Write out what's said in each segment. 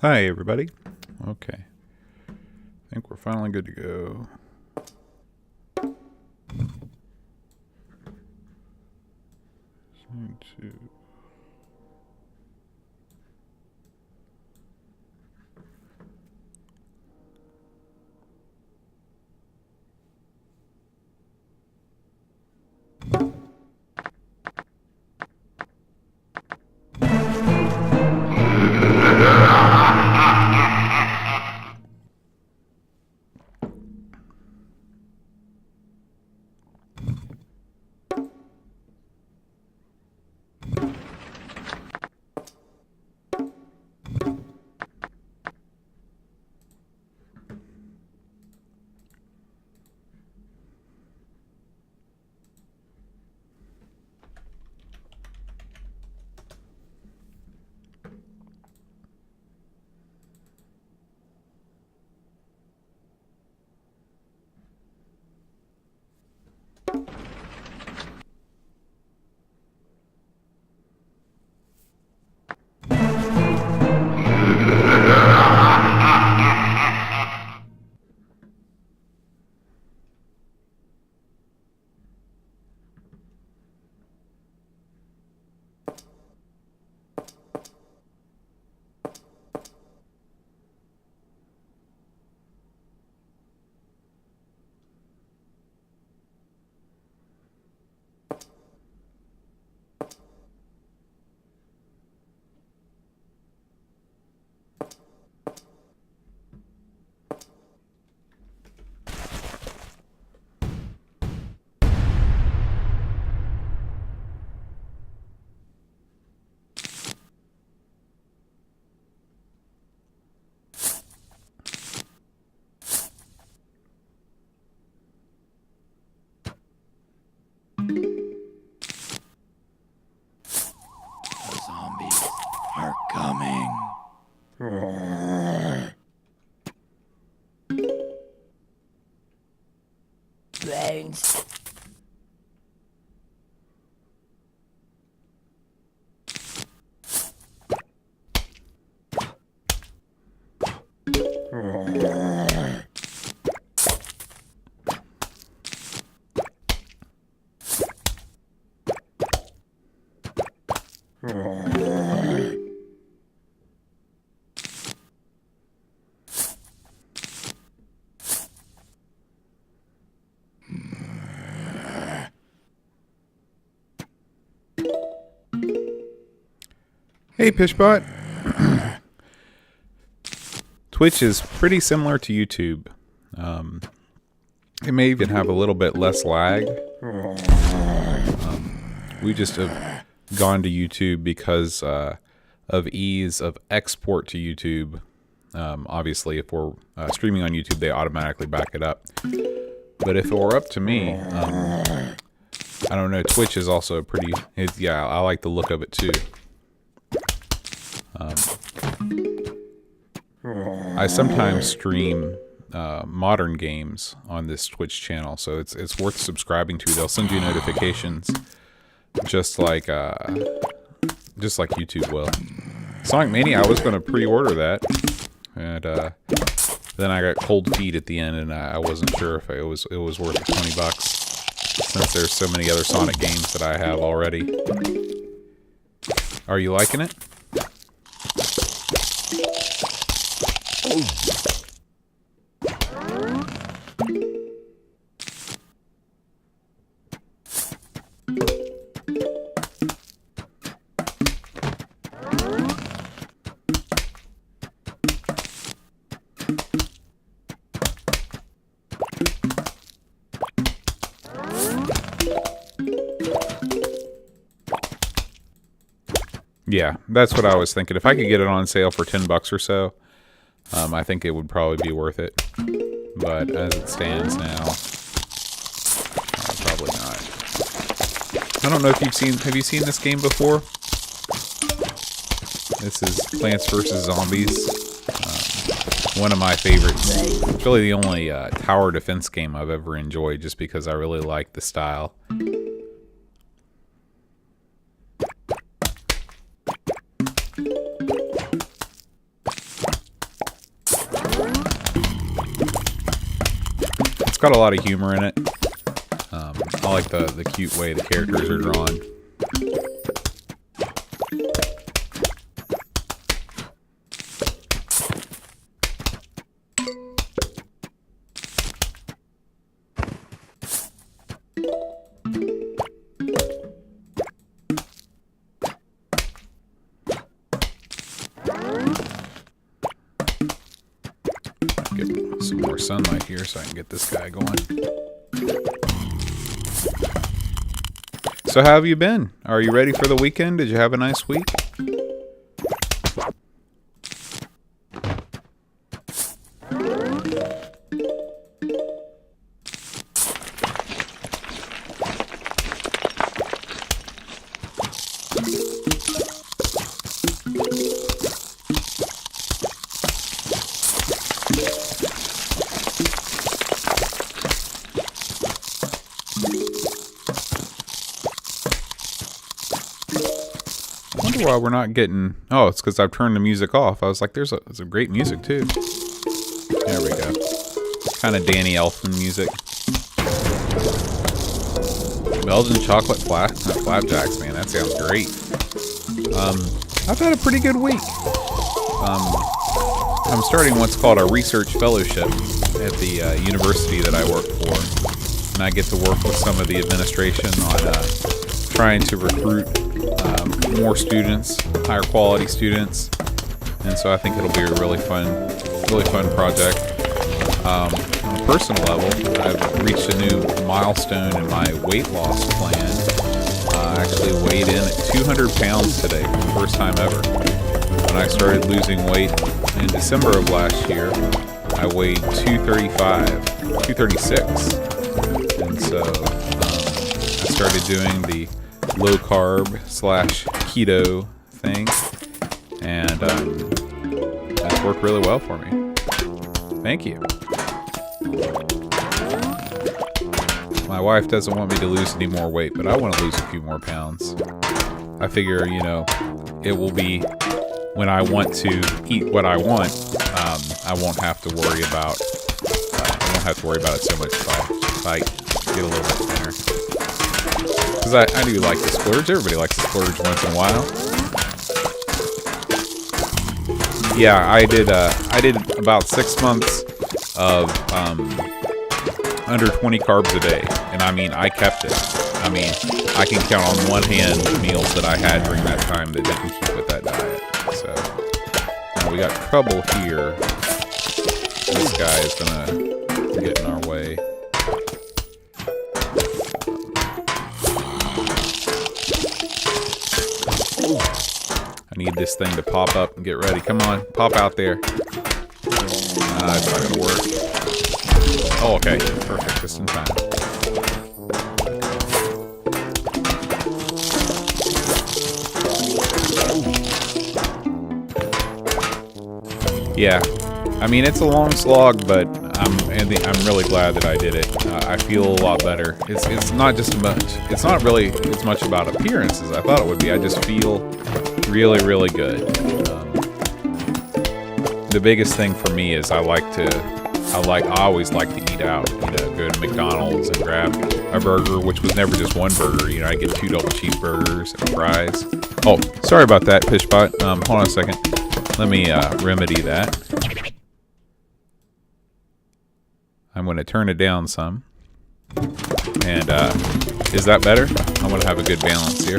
Hi, everybody. Okay. I think we're finally good to go. The zombies are coming. Brains. Hey, Pishbot. Twitch is pretty similar to YouTube. It may even have a little bit less lag. We just have gone to YouTube because of ease of export to YouTube. Obviously, if we're streaming on YouTube, they automatically back it up. But if it were up to me, I don't know, Twitch is also pretty... yeah, I like the look of it too. I sometimes stream modern games on this Twitch channel, so it's worth subscribing to. They'll send you notifications, just like YouTube will. Sonic Mania, I was going to pre-order that, and then I got cold feet at the end, and I wasn't sure if it was worth the $20 since there's so many other Sonic games that I have already. Are you liking it? Yeah, that's what I was thinking. If I could get it on sale for $10 or so, I think it would probably be worth it. But as it stands now, probably not. I don't know if you've seen... Have you seen this game before? This is Plants vs. Zombies. One of my favorites. It's really the only tower defense game I've ever enjoyed, just because I really like the style. got a lot of humor in it. I like the cute way the characters are drawn. Get some more sunlight here so I can get this guy going. So how have you been? Are you ready for the weekend? Did you have a nice week? Why we're not getting... Oh, it's because I've turned the music off. I was like, there's a great music too. There we go. Kind of Danny Elfman music. Belgian chocolate flapjacks, man. That sounds great. I've had a pretty good week. I'm starting what's called a research fellowship at the university that I work for. And I get to work with some of the administration on trying to recruit more students, higher quality students, and so I think it'll be a really fun project. On a personal level, I've reached a new milestone in my weight loss plan. I actually weighed in at 200 pounds today for the first time ever. When I started losing weight in December of last year, I weighed 236, and so I started doing the low carb / keto thing, and that's worked really well for me. Thank you. My wife doesn't want me to lose any more weight, but I want to lose a few more pounds. I figure, you know, it will be when I want to eat what I want. I won't have to worry about. I won't have to worry about it so much if I get a little bit thinner. Because I do like to splurge. Everybody likes to splurge once in a while. Yeah, I did about 6 months of under 20 carbs a day, and I mean I kept it. I mean I can count on one hand the meals that I had during that time that didn't keep with that diet. So now we got trouble here. This guy is gonna get in our way. I need this thing to pop up and get ready. Come on, pop out there. It's not gonna work. Oh, okay. Perfect. Just in time. Yeah. I mean, it's a long slog, but I'm really glad that I did it. I feel a lot better. It's not just much. It's not really as much about appearance as I thought it would be. I just feel really, really good. The biggest thing for me is I always like to eat out. You know, go to McDonald's and grab a burger, which was never just one burger. You know, I get 2 double cheeseburgers and fries. Oh, sorry about that, Pishbot. Hold on a second. Let me remedy that. I'm going to turn it down some. And is that better? I want to have a good balance here.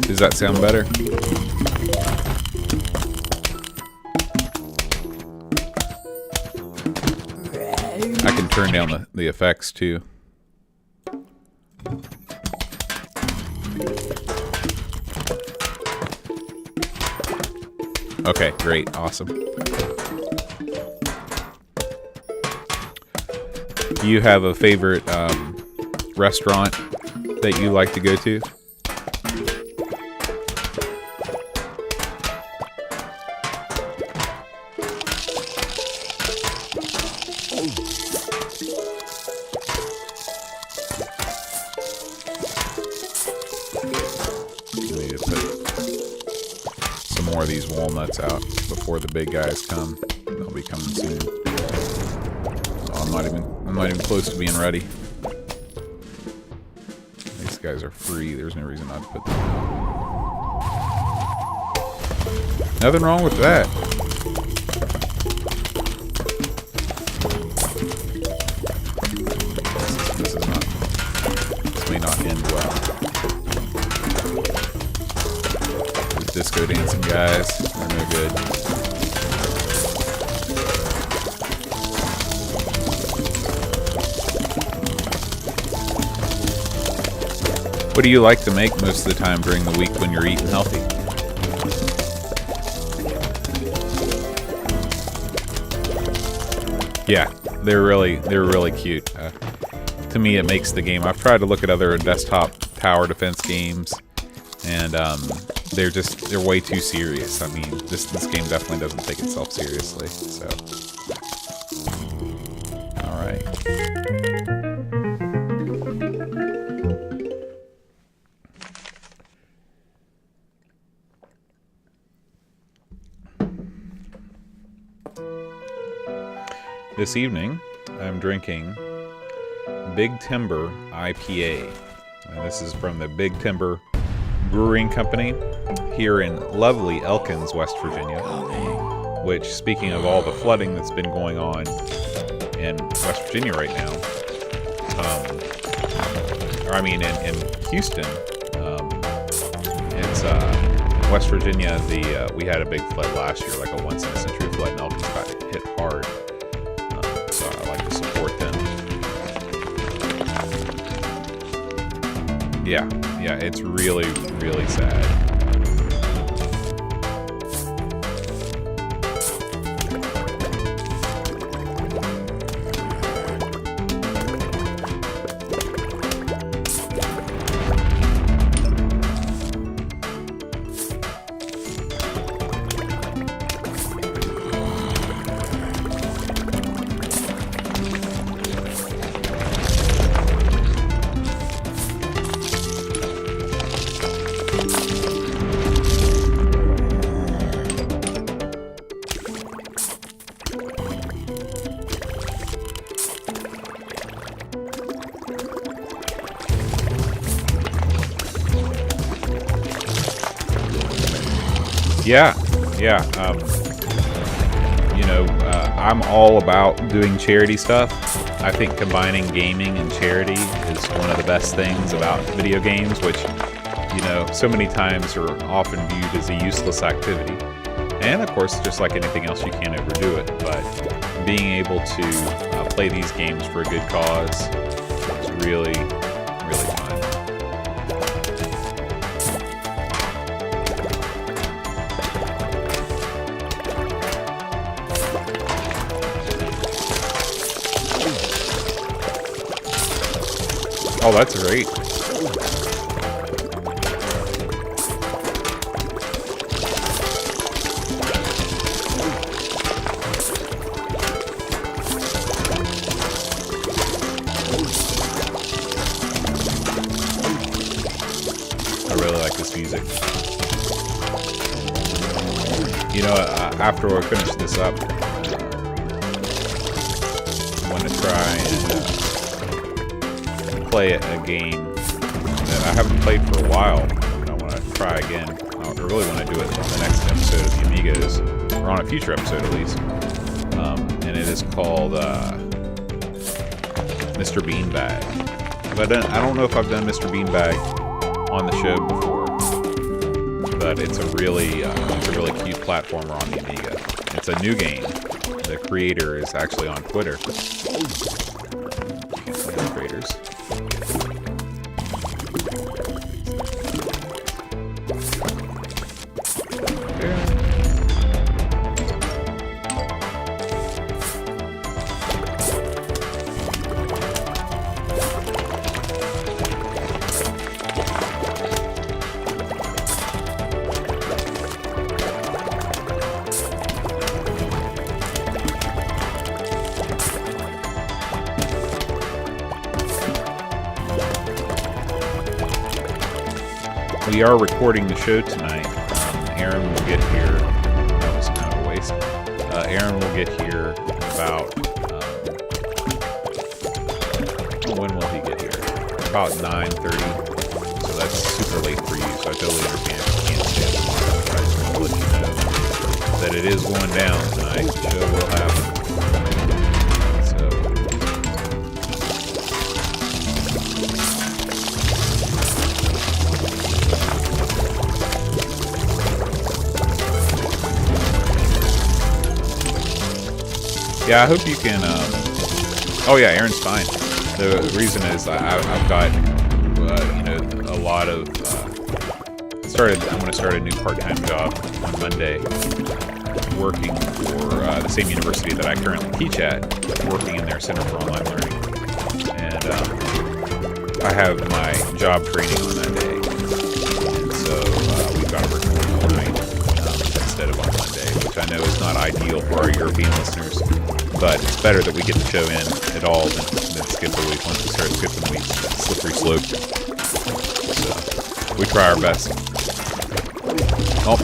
Does that sound better? I can turn down the effects too. Okay, great, awesome. Do you have a favorite restaurant that you like to go to? I need to put more of these walnuts out before the big guys come. They'll be coming soon. Oh, I'm not even close to being ready. These guys are free. There's no reason not to put them out. Nothing wrong with that. This may not end well. These disco dancing guys are no good. What do you like to make most of the time during the week when you're eating healthy? Yeah, they're really cute. To me, it makes the game. I've tried to look at other desktop tower defense games, and they're way too serious. I mean, this game definitely doesn't take itself seriously. So, all right. This evening, I'm drinking Big Timber IPA. And this is from the Big Timber Brewing Company here in lovely Elkins, West Virginia. Which, speaking of all the flooding that's been going on in West Virginia right now, in Houston, it's West Virginia. We had a big flood last year, like a once-in-a-century flood, and Elkins got hit hard. So I like to support them. Yeah, it's really, really sad. I'm all about doing charity stuff. I think combining gaming and charity is one of the best things about video games, which, so many times are often viewed as a useless activity. And of course, just like anything else, you can't overdo it. But being able to play these games for a good cause is really, really fun. Oh, that's great. I really like this music. After I finish this up, I want to try and play a game that I haven't played for a while, and I want to try again. I really want to do it on the next episode of the Amigos, or on a future episode at least. And it is called Mr. Beanbag. I don't know if I've done Mr. Beanbag on the show before, but it's a really cute platformer on the Amiga. It's a new game. The creator is actually on Twitter. Creators. We are recording the show tonight, Aaron will get here. That was kind of a waste. Aaron will get here about. When will he get here? About 9:30. So that's super late for you. So I totally understand if you can't stay up tomorrow. But I just want to let you know that it is going down tonight. The show will happen. So. Yeah, I hope you can. Oh yeah, Aaron's fine. The reason is I've got a lot of. I'm going to start a new part-time job on Monday, working for the same university that I currently teach at, working in their Center for Online Learning, and I have my job training on that day, and so we've got to record online instead of on Monday, which I know is not ideal for our European listeners. But it's better that we get the show in at all than skip a week. Once we start skipping weeks, slippery slope. So we try our best. Oh,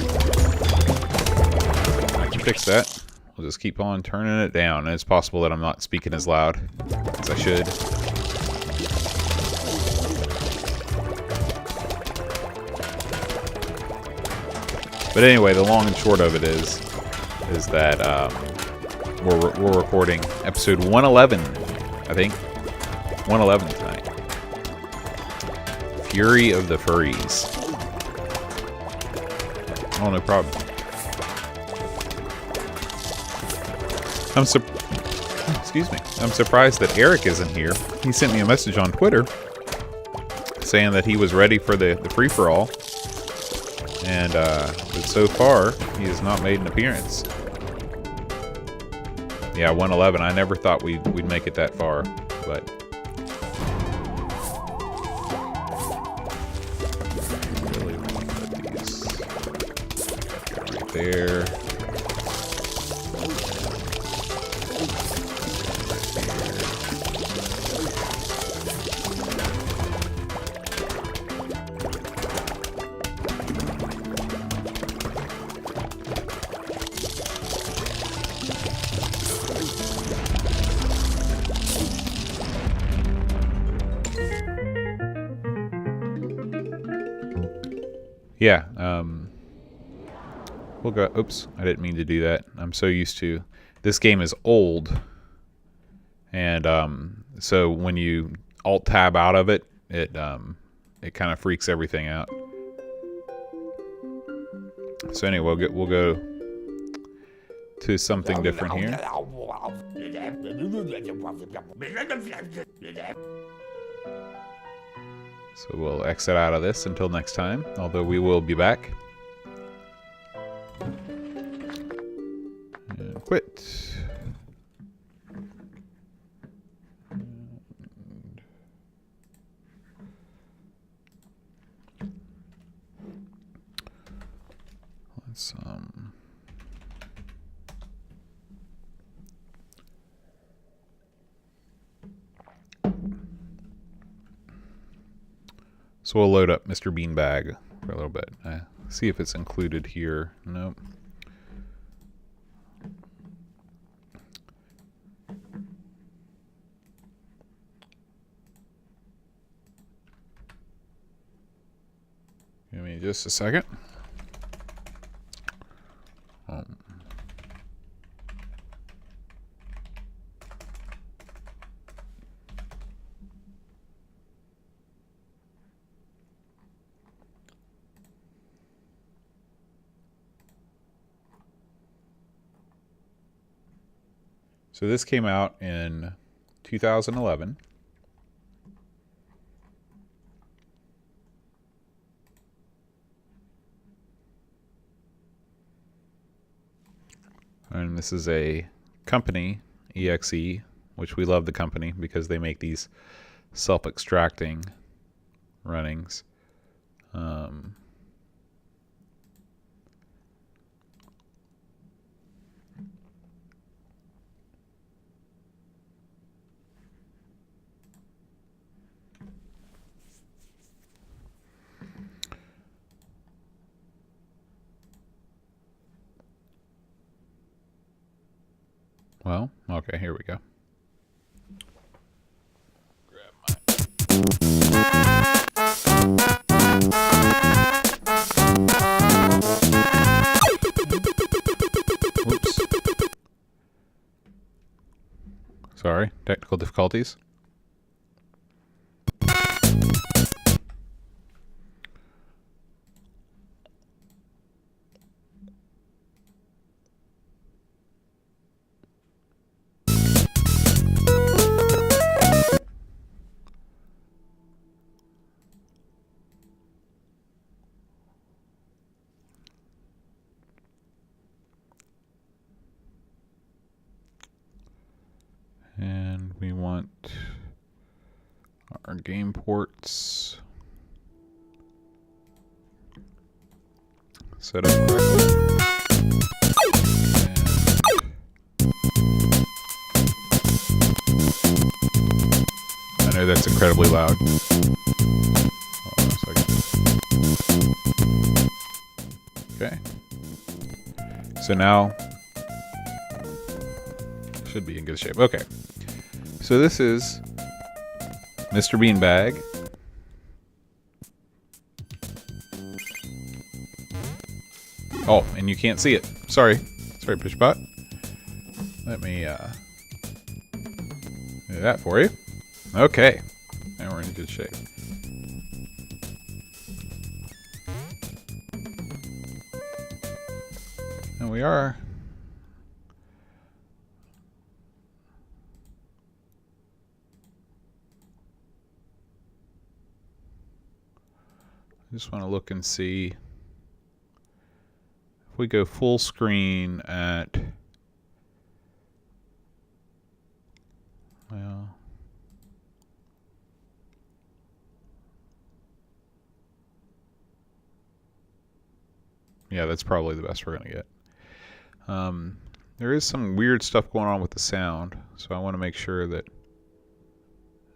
I can fix that. We'll just keep on turning it down. And it's possible that I'm not speaking as loud as I should. But anyway, the long and short of it is that we're recording episode 111, I think. 111 tonight. Fury of the Furries. Oh, no problem. Excuse me. I'm surprised that Eric isn't here. He sent me a message on Twitter saying that he was ready for the free-for-all. And but so far, he has not made an appearance. Yeah, 111. I never thought we'd make it that far, but really want to put these right there. Yeah, we'll go. Oops, I didn't mean to do that. I'm so used to. This game is old, and so when you Alt Tab out of it, it kind of freaks everything out. So anyway, we'll go to something different here. So we'll exit out of this until next time, although we will be back. And quit. And let's So we'll load up Mr. Beanbag for a little bit. See if it's included here. Nope. Give me just a second. So this came out in 2011. And this is a company, EXE, which we love the company because they make these self-extracting runnings. Well, okay, here we go. Oops. Sorry, technical difficulties. And we want our game ports set up correctly. And I know that's incredibly loud. Hold on a second. Okay. So now should be in good shape. Okay. So this is Mr. Beanbag. Oh, and you can't see it. Sorry. Sorry, Pushbot. Let me do that for you. Okay. Now we're in good shape. And we are. I just want to look and see if we go full screen at, well, yeah, that's probably the best we're going to get. There is some weird stuff going on with the sound, so I want to make sure that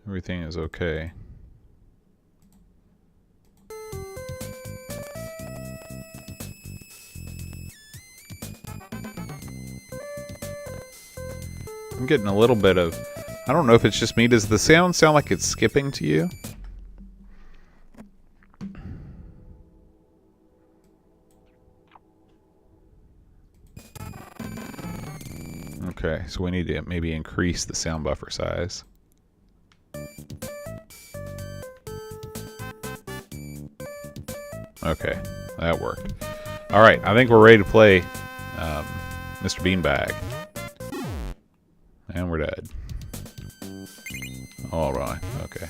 everything is okay. I'm getting a little bit of, I don't know if it's just me. Does the sound sound like it's skipping to you? Okay, so we need to maybe increase the sound buffer size. Okay, that worked. All right, I think we're ready to play Mr. Beanbag. And we're dead. All right, okay.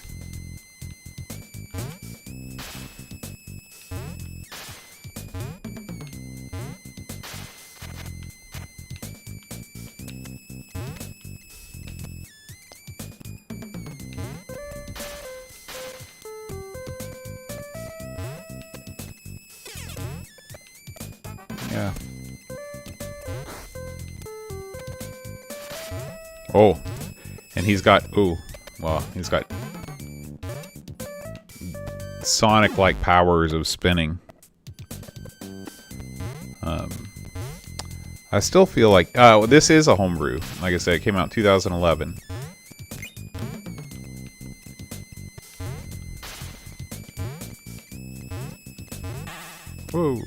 Yeah. Oh, and he's got, ooh, well, he's got Sonic-like powers of spinning. I still feel like, this is a homebrew. Like I said, it came out in 2011. Whoa.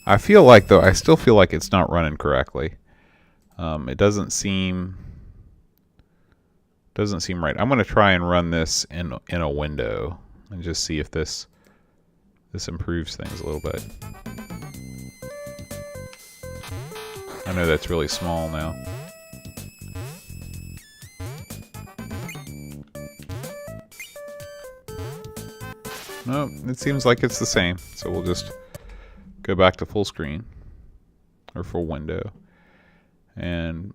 I feel like, though, I still feel like it's not running correctly. It doesn't seem right. I'm going to try and run this in a window and just see if this improves things a little bit. I know that's really small now. No, it seems like it's the same. So we'll just go back to full screen or full window, and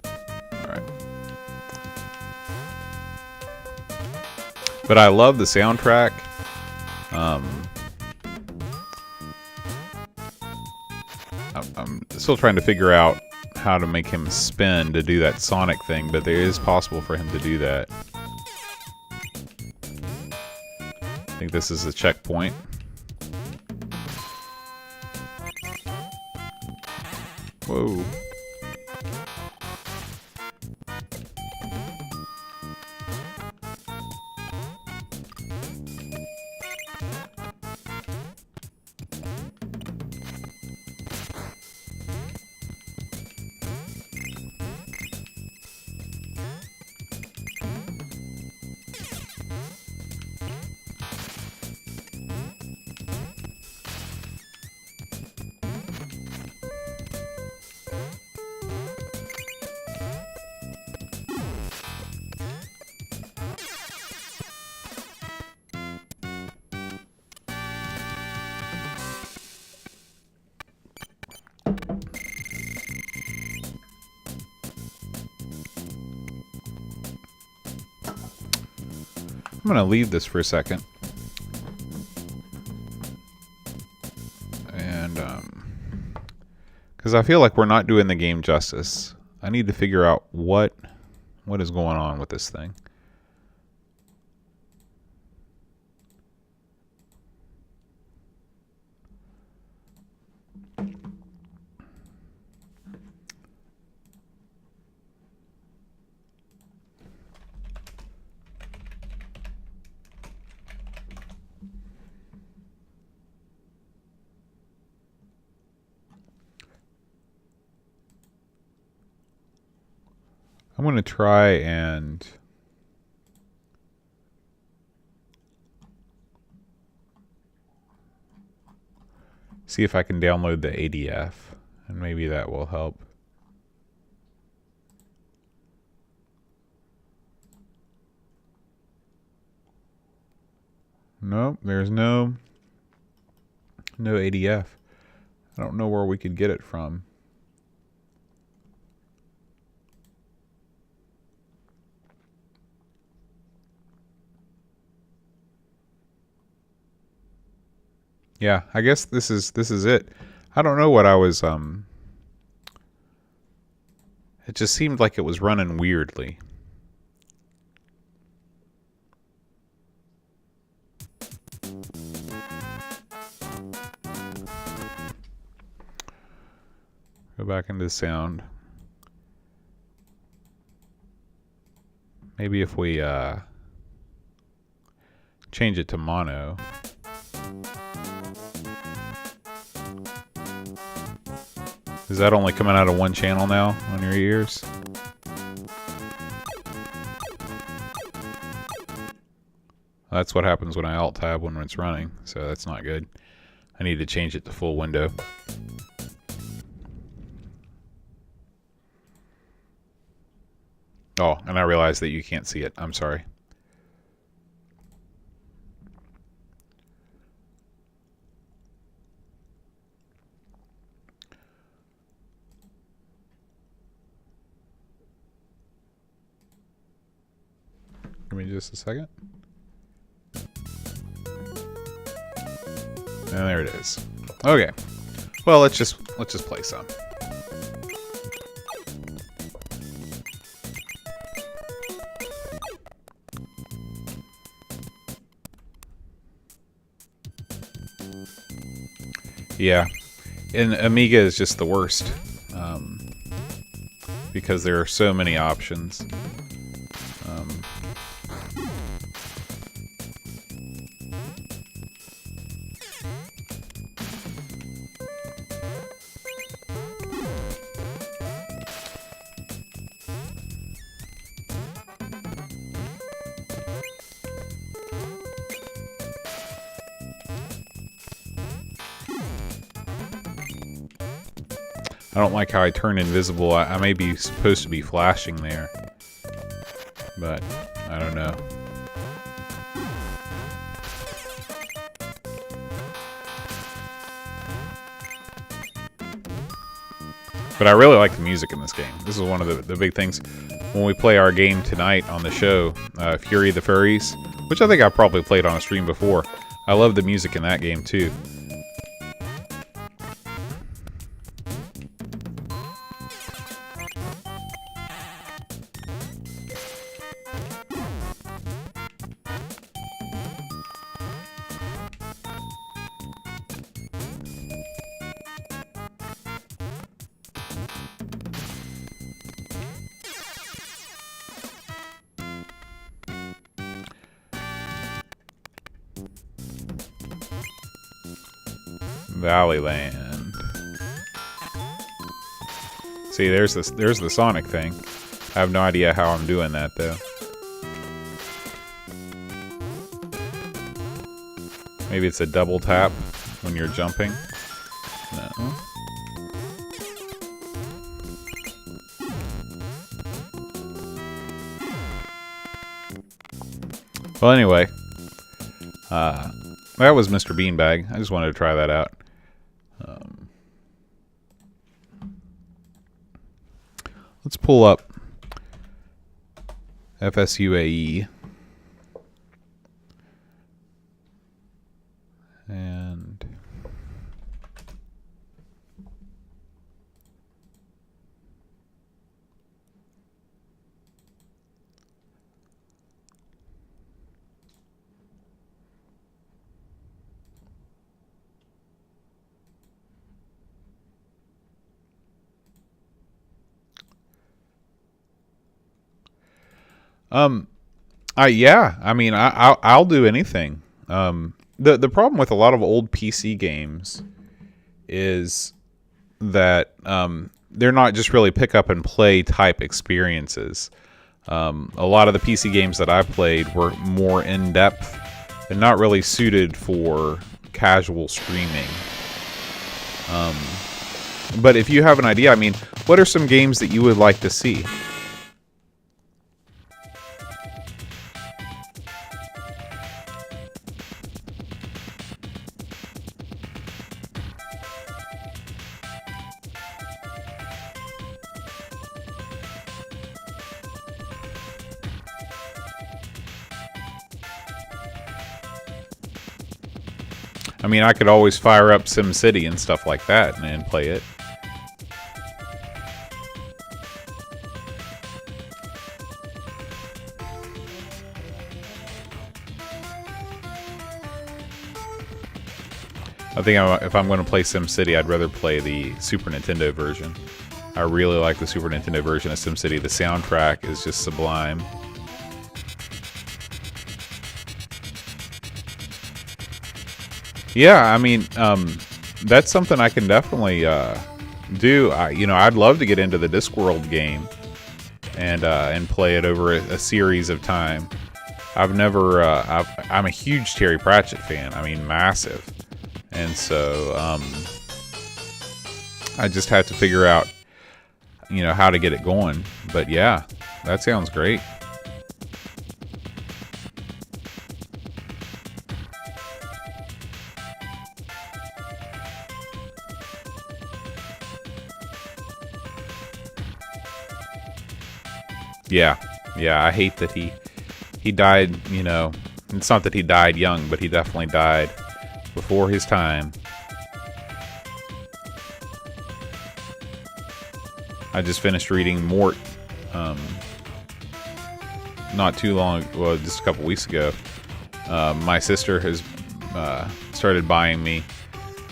all right. But I love the soundtrack. I'm still trying to figure out how to make him spin to do that Sonic thing, but it is possible for him to do that. I think this is a checkpoint. Whoa. I'm going to leave this for a second. And, because I feel like we're not doing the game justice. I need to figure out what is going on with this thing. I'm going to try and see if I can download the ADF, and maybe that will help. Nope, there's no ADF. I don't know where we could get it from. Yeah, I guess this is it. I don't know what I was it just seemed like it was running weirdly. Go back into sound. Maybe if we change it to mono. Is that only coming out of one channel now on your ears? That's what happens when I alt-tab when it's running, so that's not good. I need to change it to full window. Oh, and I realized that you can't see it. I'm sorry. Give me just a second. And there it is. Okay. Well, let's just play some. Yeah, and Amiga is just the worst because there are so many options. I don't like how I turn invisible. I may be supposed to be flashing there, but I don't know. But I really like the music in this game. This is one of the big things when we play our game tonight on the show, Fury of the Furries, which I think I probably played on a stream before. I love the music in that game too. Valley Land. See, there's the Sonic thing. I have no idea how I'm doing that though. Maybe it's a double tap when you're jumping. No. Well, anyway, that was Mr. Beanbag. I just wanted to try that out. Let's pull up FSUAE. And yeah, I mean, I'll do anything. The problem with a lot of old PC games is that they're not just really pick up and play type experiences. A lot of the PC games that I played were more in depth and not really suited for casual streaming. But if you have an idea, I mean, what are some games that you would like to see? I mean, I could always fire up SimCity and stuff like that and play it. I think if I'm going to play SimCity, I'd rather play the Super Nintendo version. I really like the Super Nintendo version of SimCity. The soundtrack is just sublime. Yeah, I mean, that's something I can definitely do. I'd love to get into the Discworld game and play it over a series of time. I'm a huge Terry Pratchett fan. I mean, massive. And so I just have to figure out, how to get it going. But yeah, that sounds great. Yeah, I hate that he died, it's not that he died young, but he definitely died before his time. I just finished reading Mort not too long, well, just a couple weeks ago. My sister has started buying me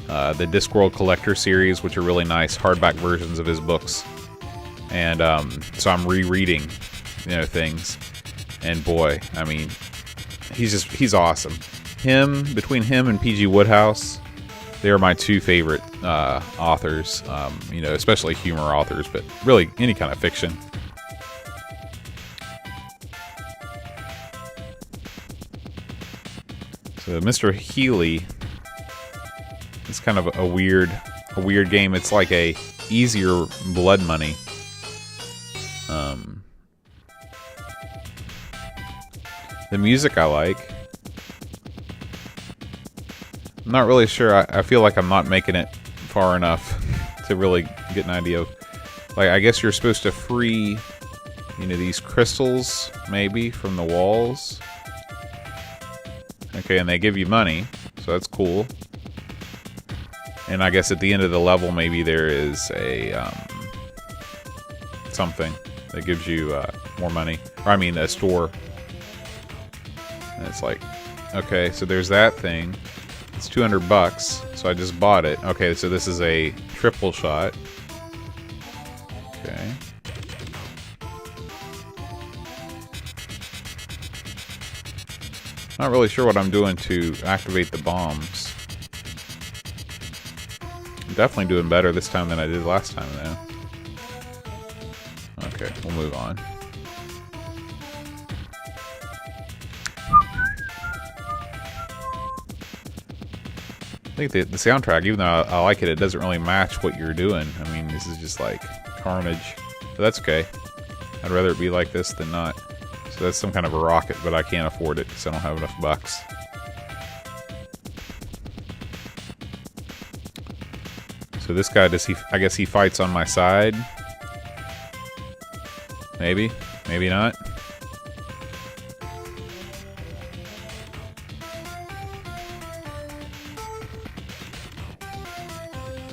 the Discworld Collector series, which are really nice hardback versions of his books. And so I'm rereading, things. And boy, I mean, he's awesome. Between him and P.G. Woodhouse, they are my two favorite authors. Especially humor authors, but really any kind of fiction. So Mr. Heli is kind of a weird game. It's like a easier Blood Money. The music I like. I'm not really sure. I feel like I'm not making it far enough to really get an idea of. Like, I guess you're supposed to free, these crystals maybe from the walls. Okay, and they give you money, so that's cool. And I guess at the end of the level, maybe there is a something that gives you more money. Or I mean, a store. And it's like, okay, so there's that thing. It's $200, so I just bought it. Okay, so this is a triple shot. Okay. Not really sure what I'm doing to activate the bombs. I'm definitely doing better this time than I did last time, though. Okay, we'll move on. I think the soundtrack, even though I like it, it doesn't really match what you're doing. I mean, this is just like carnage. But that's okay. I'd rather it be like this than not. So that's some kind of a rocket, but I can't afford it because I don't have enough bucks. So this guy, I guess he fights on my side. Maybe. Maybe not.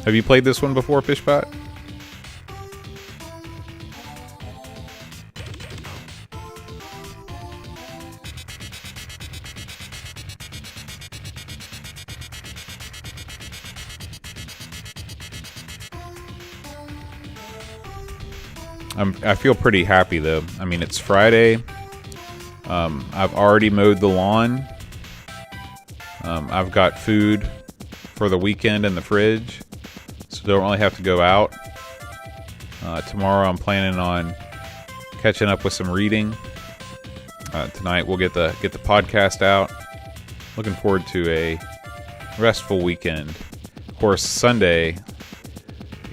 Have you played this one before, Fishbot? I feel pretty happy though. I mean, it's Friday. I've already mowed the lawn. I've got food for the weekend in the fridge, so don't really have to go out. Tomorrow I'm planning on catching up with some reading. Tonight we'll get the podcast out. Looking forward to a restful weekend. Of course, Sunday.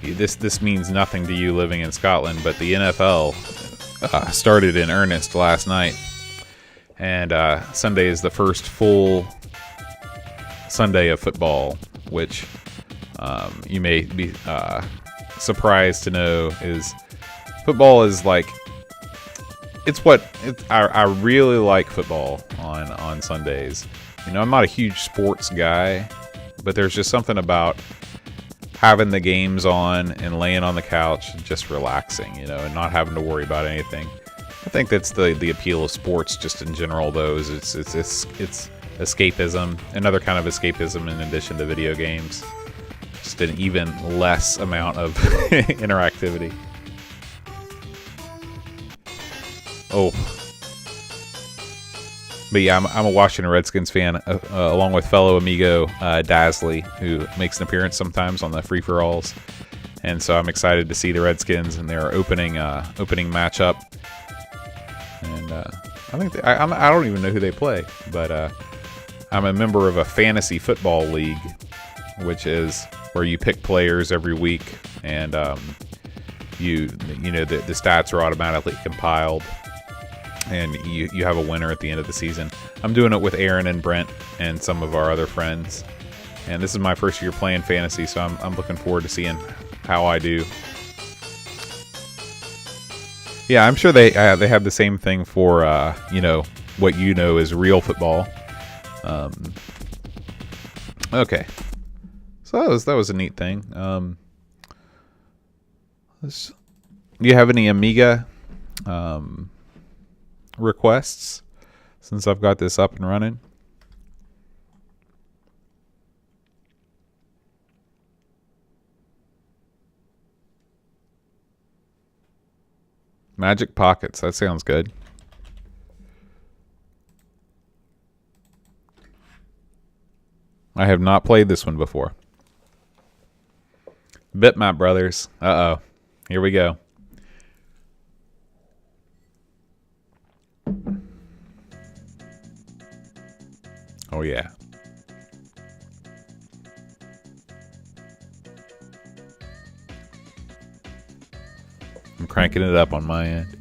This means nothing to you living in Scotland, but the NFL started in earnest last night, and Sunday is the first full Sunday of football, which you may be surprised to know is football is like I really like football on Sundays. You know, I'm not a huge sports guy, but there's just something about having the games on and laying on the couch and just relaxing, you know, and not having to worry about anything. I think that's the appeal of sports just in general, though, is it's escapism, another kind of escapism in addition to video games. Just an even less amount of interactivity. Oh. But yeah, I'm a Washington Redskins fan, along with fellow amigo Dasley, who makes an appearance sometimes on the free-for-alls. And so I'm excited to see the Redskins in their opening matchup. And I think I don't even know who they play, but I'm a member of a fantasy football league, which is where you pick players every week, and you know the stats are automatically compiled. And you have a winner at the end of the season. I'm doing it with Aaron and Brent and some of our other friends. And this is my first year playing fantasy, so I'm looking forward to seeing how I do. Yeah, I'm sure they have the same thing for you know, what you know is real football. Okay, so that was a neat thing. Do you have any Amiga requests since I've got this up and running? Magic Pockets, that sounds good. I have not played this one before. Bitmap Brothers. Uh-oh. Here we go. Oh, yeah. I'm cranking it up on my end.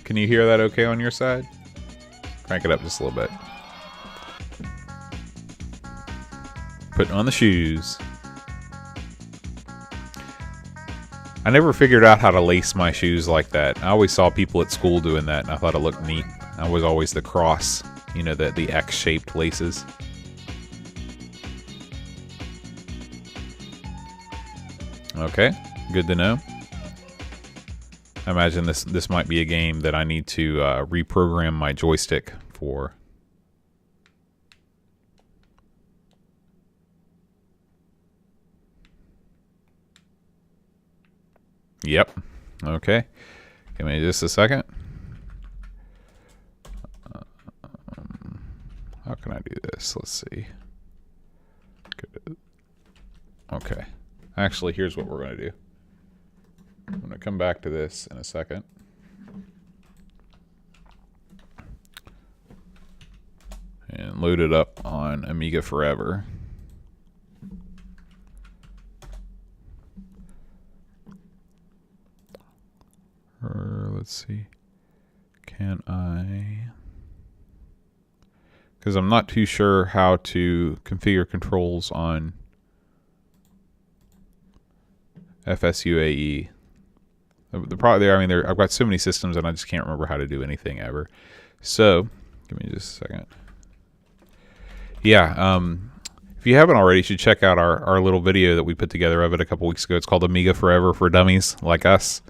Can you hear that okay on your side? Crank it up just a little bit. Putting on the shoes. I never figured out how to lace my shoes like that. I always saw people at school doing that, and I thought it looked neat. I was always the cross, you know, the X-shaped laces. Okay, good to know. I imagine this might be a game that I need to reprogram my joystick for. Yep. Okay. Give me just a second. How can I do this? Let's see. Good. Okay. Actually, here's what we're going to do. I'm going to come back to this in a second. And load it up on Amiga Forever. Or let's see. Can I... Because I'm not too sure how to configure controls on FSUAE. The problem there, I mean, I've got so many systems and I just can't remember how to do anything ever. So, give me just a second. Yeah, if you haven't already, you should check out our little video that we put together of it a couple weeks ago. It's called Amiga Forever for Dummies Like Us.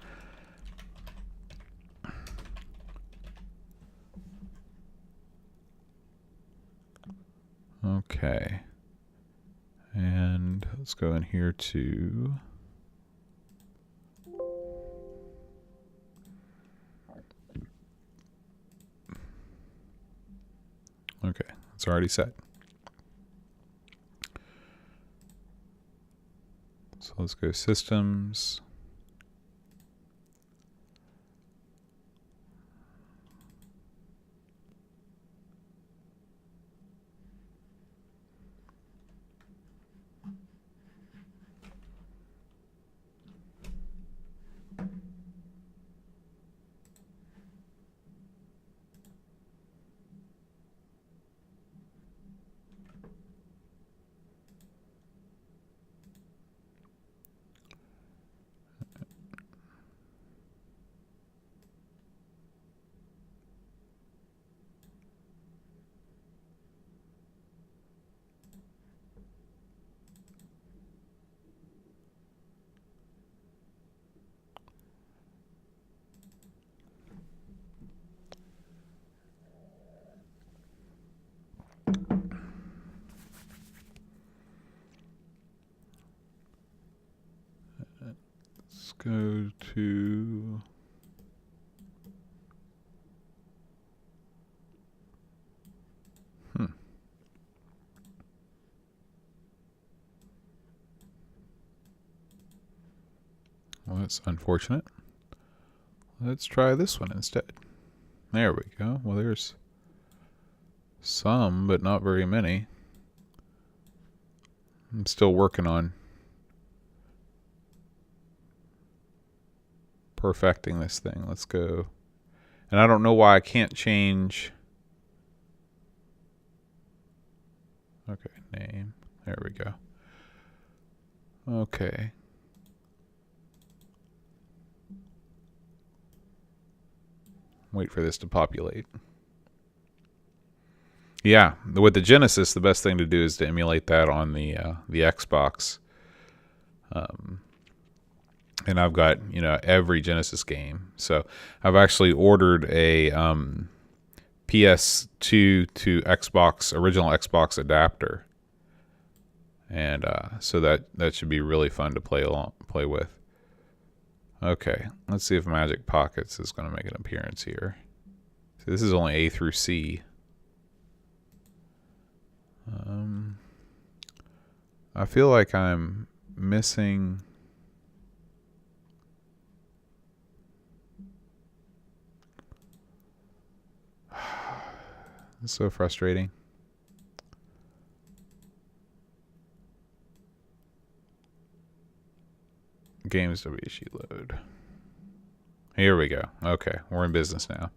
Okay. And let's go in here to... Okay, it's already set. So let's go Systems. Let's go to... Well, that's unfortunate. Let's try this one instead. There we go. Well, there's some, but not very many. I'm still working on perfecting this thing. Let's go. And I don't know why I can't change. Okay, name. There we go. Okay. Wait for this to populate. Yeah, with the Genesis, the best thing to do is to emulate that on the Xbox. And I've got, you know, every Genesis game. So I've actually ordered a PS2 to Xbox, original Xbox adapter. And so that should be really fun to play with. Okay, let's see if Magic Pockets is going to make an appearance here. So this is only A through C. I feel like I'm missing... It's so frustrating. Games WC load. Here we go. Okay, we're in business now.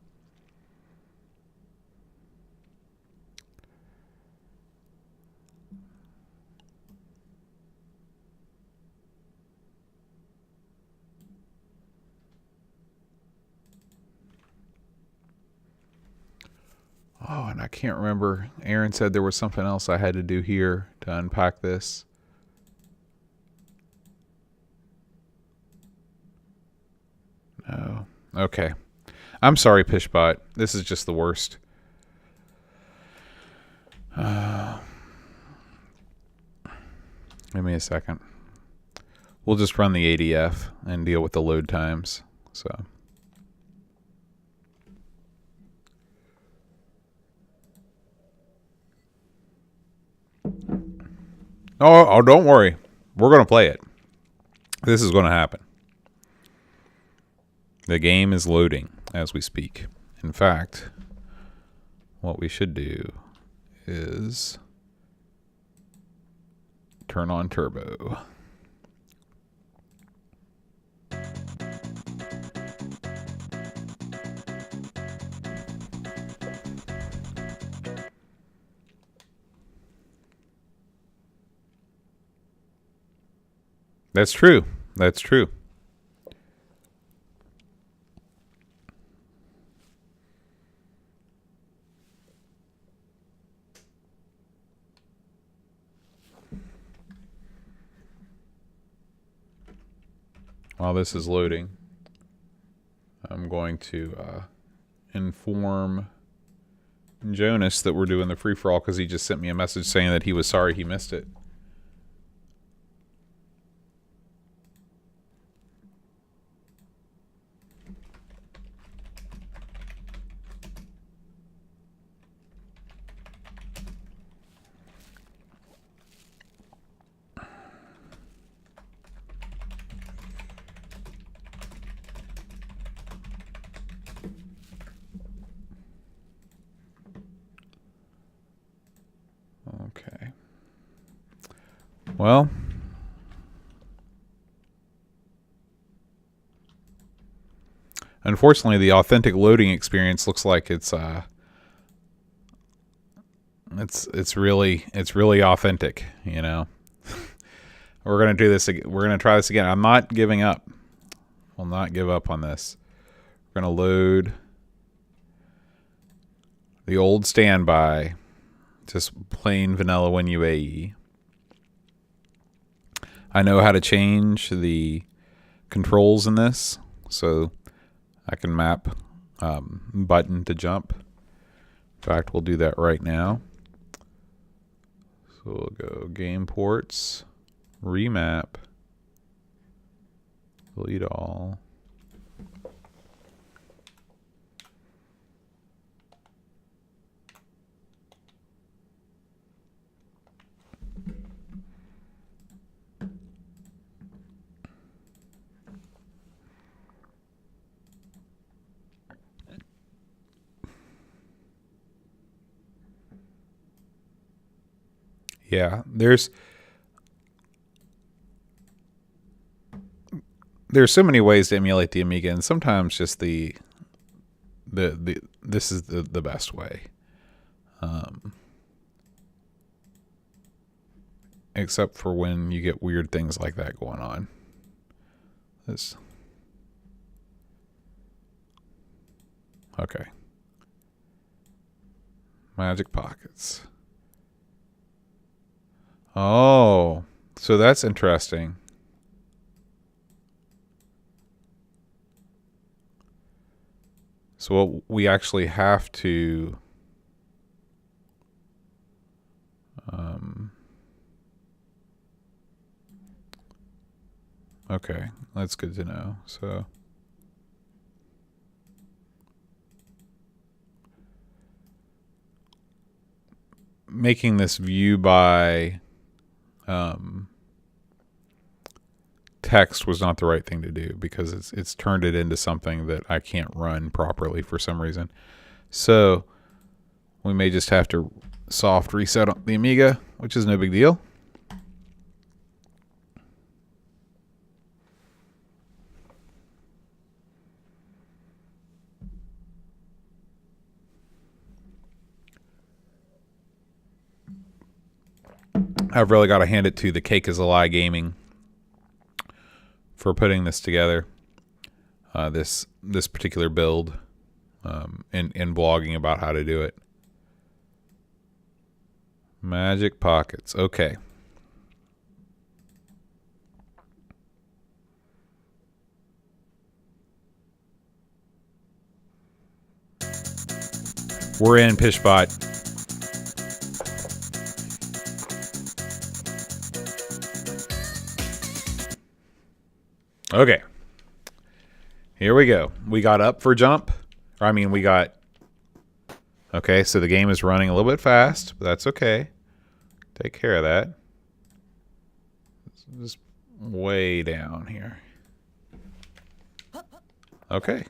Oh, and I can't remember. Aaron said there was something else I had to do here to unpack this. No. Okay. I'm sorry, Pishbot. This is just the worst. Give me a second. We'll just run the ADF and deal with the load times. So. Oh, don't worry. We're going to play it. This is going to happen. The game is loading as we speak. In fact, what we should do is turn on turbo. That's true. That's true. While this is loading, I'm going to inform Jonas that we're doing the free-for-all because he just sent me a message saying that he was sorry he missed it. Okay. Well, unfortunately, the authentic loading experience looks like it's really authentic. You know, we're gonna do this. We're gonna try this again. I'm not giving up. Will not give up on this. We're gonna load the old standby. Just plain vanilla WinUAE. I know how to change the controls in this, so I can map button to jump. In fact, we'll do that right now. So we'll go game ports, remap, delete all. Yeah, there's so many ways to emulate the Amiga, and sometimes just this is the best way. Except for when you get weird things like that going on. Okay. Magic Pockets. Oh, so that's interesting. So what we actually have to okay, that's good to know. So making this view by text was not the right thing to do because it's turned it into something that I can't run properly for some reason. So we may just have to soft reset the Amiga, which is no big deal. I've really got to hand it to the Cake is a Lie Gaming for putting this together. This particular build, and blogging about how to do it. Magic Pockets. Okay. We're in Pishbot. Okay. Here we go. We got up for jump. Okay, so the game is running a little bit fast, but that's okay. Take care of that. Just way down here. Okay.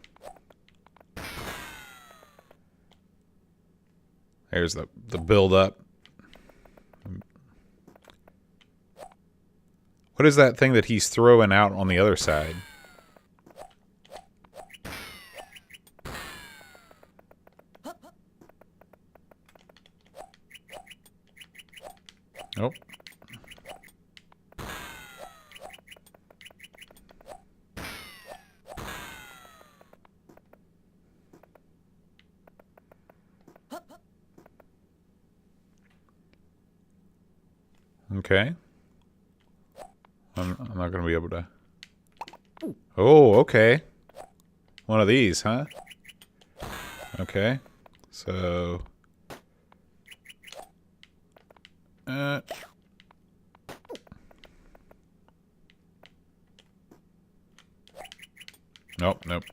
There's the build up. What is that thing that he's throwing out on the other side? Nope. Okay. I'm not going to be able to... Oh, okay. One of these, huh? Okay. So... Nope, nope.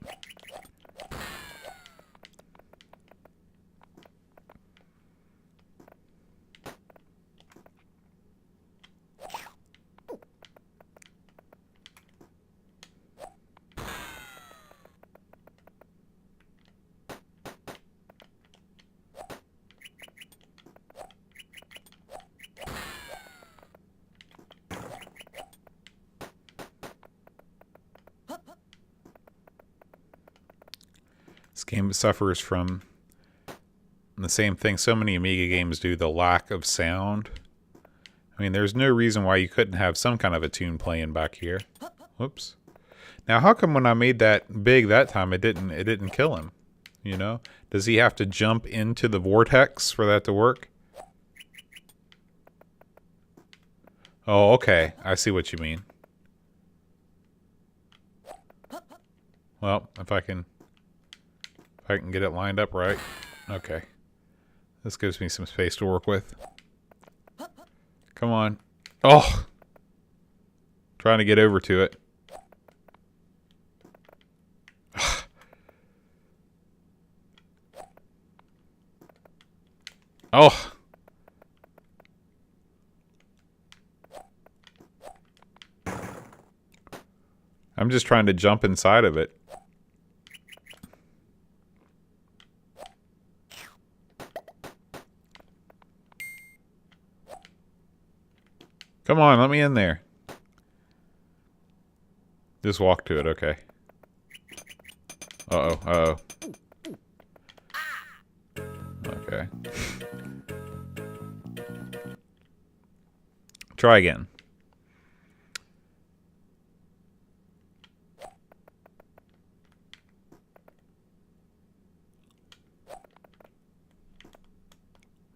This game suffers from the same thing so many Amiga games do, the lack of sound. I mean, there's no reason why you couldn't have some kind of a tune playing back here. Whoops. Now, how come when I made that big that time, it didn't kill him? You know? Does he have to jump into the vortex for that to work? Oh, okay. I see what you mean. Well, if I can get it lined up right. Okay. This gives me some space to work with. Come on. Oh! Trying to get over to it. Oh! I'm just trying to jump inside of it. Come on, let me in there. Just walk to it, okay. Uh-oh, uh-oh. Okay. Try again.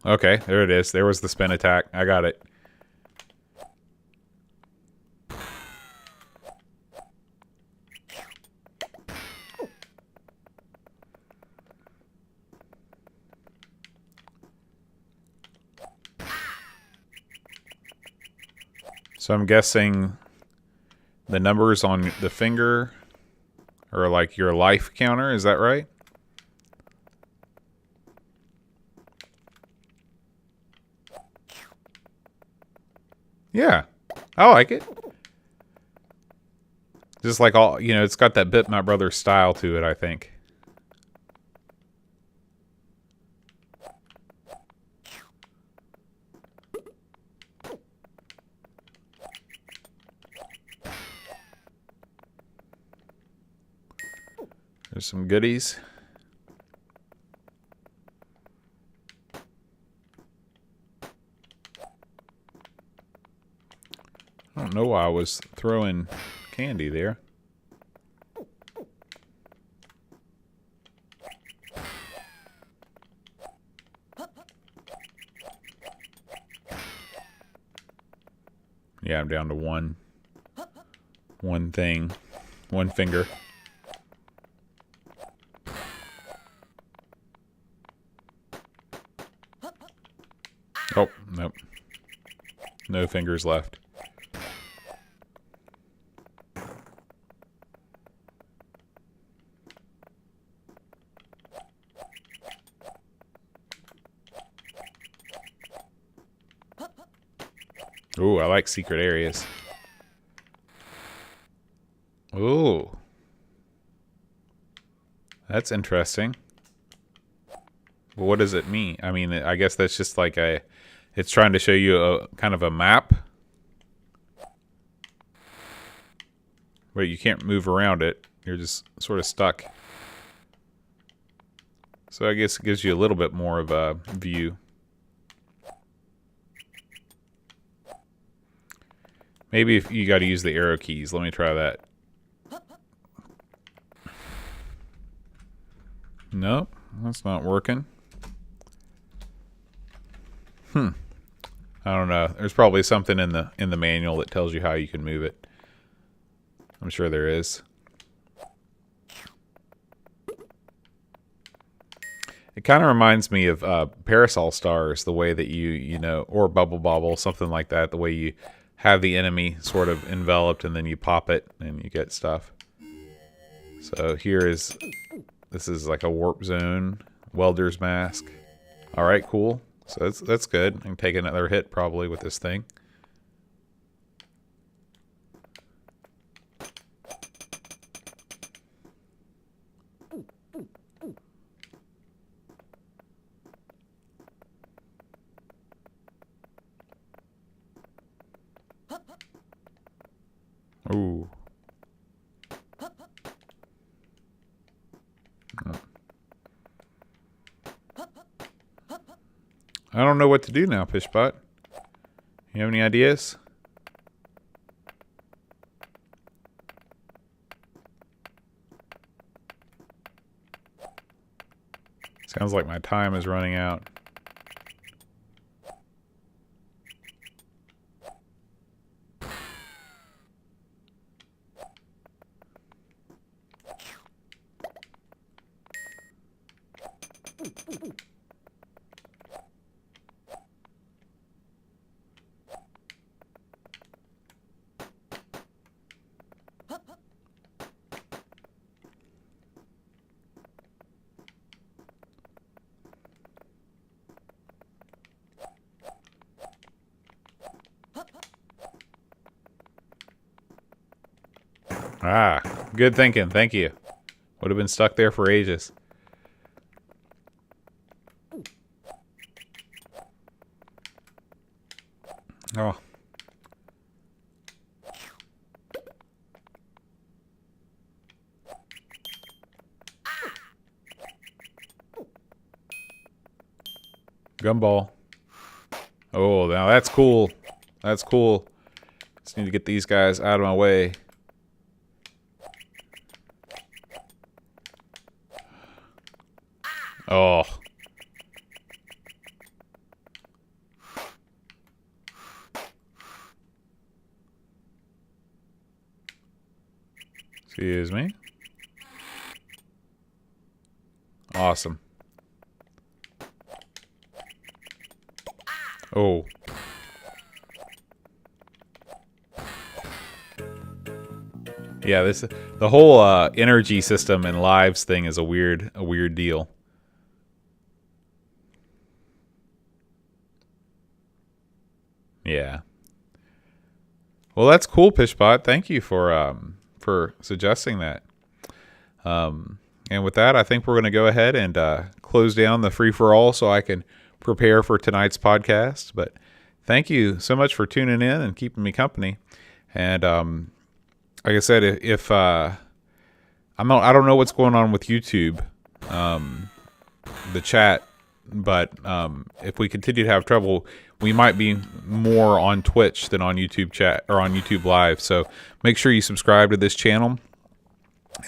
Okay, there it is. There was the spin attack. I got it. So I'm guessing the numbers on the finger are like your life counter. Is that right? Yeah, I like it. Just like all, you know, it's got that Bit My Brother style to it, I think. There's some goodies. I don't know why I was throwing candy there. Yeah, I'm down to one thing, one finger. Oh, nope. No fingers left. Ooh, I like secret areas. Ooh. That's interesting. Well, what does it mean? I mean, I guess that's just like it's trying to show you a kind of a map. But you can't move around it. You're just sort of stuck. So I guess it gives you a little bit more of a view. Maybe if you got to use the arrow keys. Let me try that. Nope, that's not working. I don't know. There's probably something in the manual that tells you how you can move it. I'm sure there is. It kind of reminds me of Parasol Stars, the way that you know, or Bubble Bobble, something like that, the way you have the enemy sort of enveloped and then you pop it and you get stuff. So this is like a warp zone, welder's mask. All right, cool. So that's good. I can take another hit probably with this thing. Ooh. I don't know what to do now, Fishbot. You have any ideas? Sounds like my time is running out. Ah, good thinking. Thank you. Would have been stuck there for ages. Oh. Gumball. Oh, now that's cool. That's cool. Just need to get these guys out of my way. Oh. Excuse me. Awesome. Oh. Yeah, the whole energy system and lives thing is a weird deal. Yeah. Well, that's cool, Pishbot. Thank you for suggesting that. And with that, I think we're going to go ahead and close down the free-for-all so I can prepare for tonight's podcast. But thank you so much for tuning in and keeping me company. And like I said, if I don't know what's going on with YouTube, the chat, but if we continue to have trouble, we might be more on Twitch than on YouTube chat or on YouTube Live. So make sure you subscribe to this channel,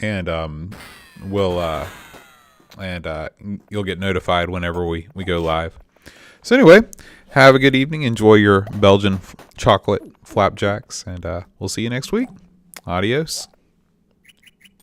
and you'll get notified whenever we go live. So anyway, have a good evening. Enjoy your Belgian chocolate flapjacks, and we'll see you next week. Adios.